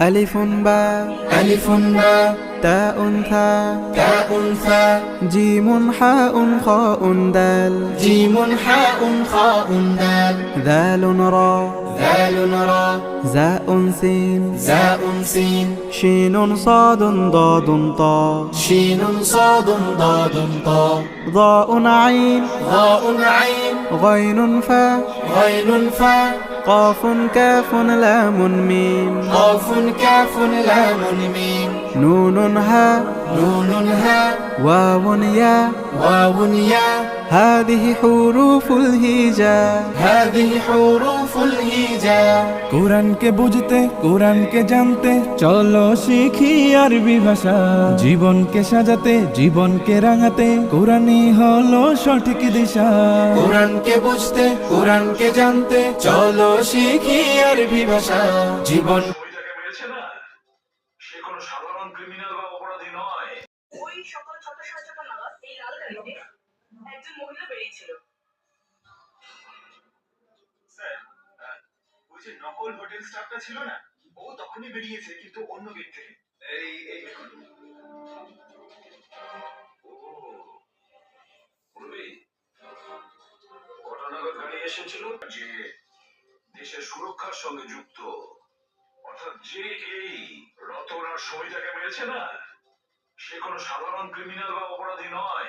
ألف باء ألف باء تاء ثاء تاء ثاء جيم حاء خاء دال جيم حاء خاء دال ذال راء ذال راء زاء سين زاء سين شين صاد ضاد طاء شين صاد ضاد طاء ضاء عين ضاء عين غين فاء غين فاء قاف كاف لام ميم قاف كاف لام ميم نون هاء نون هاء واو ياء واو ياء هذه حروف الهجاء هذه حروف الهجاء কোরআনকে বুঝতে কোরআনকে জানতে চলো শিখি আরবি ভাষা জীবনকে সাজাতে জীবনকে রাঙাতে কোরআনই হলো সঠিক দিশা কোরআনকে বুঝতে কোরআনকে জানতে চলো শিখি আরবি ভাষা জীবন ওইটাকে মেরেছে না, সে কোনো সাধারণ ক্রিমিনাল বা অপরাধী নয়। ওই সকাল ৬টা ৬:৩০ নাগাদ এই লাল গাড়িতে একজন মহিলা বেরিয়েছিল। স্যার, ওই যে নকল হোটেল স্টাফটা ছিল না, ও তখনই বেরিয়েছে, কিন্তু অন্য গেট থেকে। এই দেখুন। ও, পূর্বে কটা নাগাদ গাড়ি এসেছিল যে দেশের সুরক্ষার সঙ্গে যুক্ত, অর্থাৎ যে এই রতন আর সমিতাকে মেরেছে না, সে কোনো সাধারণ ক্রিমিনাল বা অপরাধী নয়।